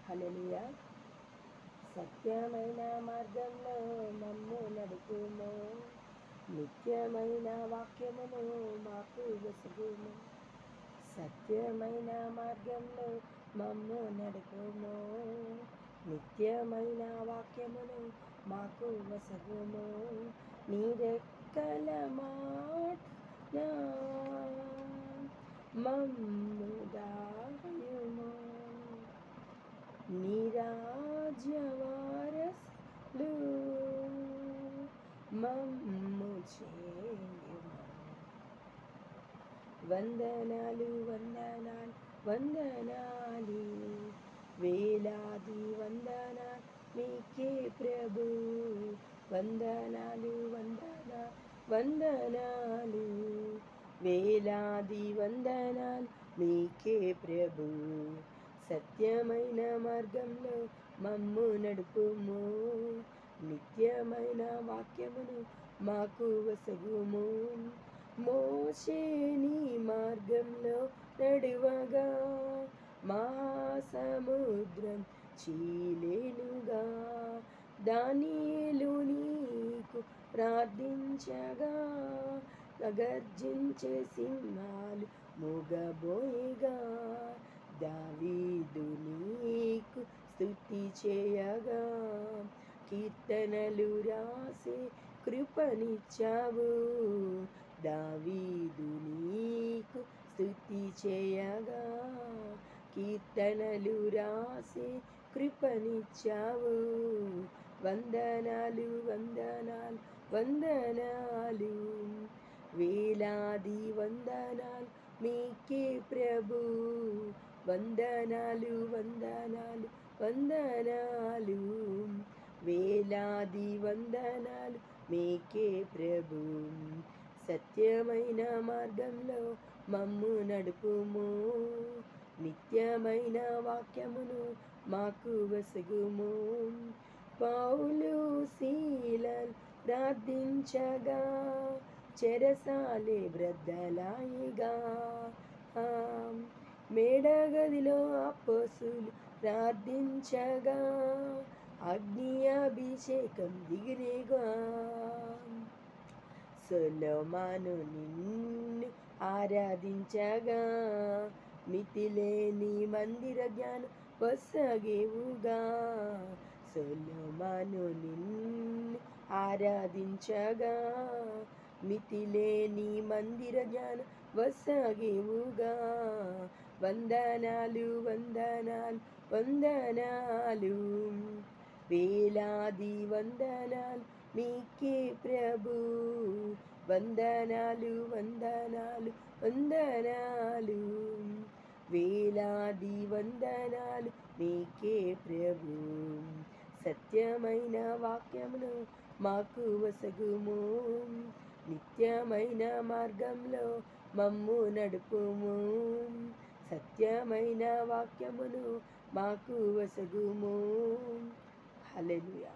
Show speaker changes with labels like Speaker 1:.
Speaker 1: హల్లెలూయా. సత్యమైన మార్గంలో మమ్ము నడుపుము, నిత్యమైన వాక్యమును మాకు వెసుగుము. సత్యమైన మార్గంలో మమ్ము నడుపుము, నిత్యమైన వాక్యమును మాకు వసగుము. నీ రెక్కల మాట మమ్ము దాయుము, నీ రాజ్య వారసులు మమ్ము చేయుము. వందనాలు వందనాలు వందనాలు, వేలాది వందనాలు మీకే ప్రభు. వందనాలు వందనాలు వందనాలు, వేలాది వందనాలు మీకే ప్రభు. సత్యమైన మార్గంలో మమ్ము నడుపుము, నిత్యమైన వాక్యమును మాకు వసగుము. మోషే నీ మార్గంలో నడువగా మహాసముద్రం చీలెనుగా. దానియేలు నీకు ప్రార్థించగా గర్జించే సింహాలు మూగబోయగా. దావీదు నీకు స్తుతి చేయగా కీర్తనలు రాసే కృపనిచ్చావు. దావీదు నీకు స్తుతి చేయగా కీర్తనలు రాసే కృపనిచ్చావు. వందనాలు వందనాలు వందనాలు, వేలాది వందనాలు మీకే ప్రభు. వందనాలు వందనాలు వందనాలు, వేలాది వందనాలు మీకే ప్రభు. సత్యమైన మార్గంలో మమ్ము నడుపుము, నిత్యమైన వాక్యమును మాకు వసగుము. పౌలు శీలలు ప్రార్థించగా చెరసాలే బ్రద్దలాయిగా. మేడగదిలో అపోస్తులు ప్రార్థించగా అగ్ని అభిషేకం దిగిరేగా. సొలొమోను నిన్ను ఆరాధించగా మితిలేని మందిర జ్ఞానం వసగేవుగా. సొలొమోను నిన్ను ఆరాధించగా మితిలేని మందిర జ్ఞానం వసగేవుగా. వందనాలు వందనాలు వందనాలు, వేలాది వందనాలు మీకే ప్రభు. వందనాలు వందనాలు వందనాలు, వేలాది వందనాలు మీకే ప్రభు. సత్యమైన వాక్యమును మాకు వసగుము, నిత్యమైన మార్గంలో మమ్ము నడుపుము. సత్యమైన వాక్యమును మాకు వసగుము. హల్లెలూయా.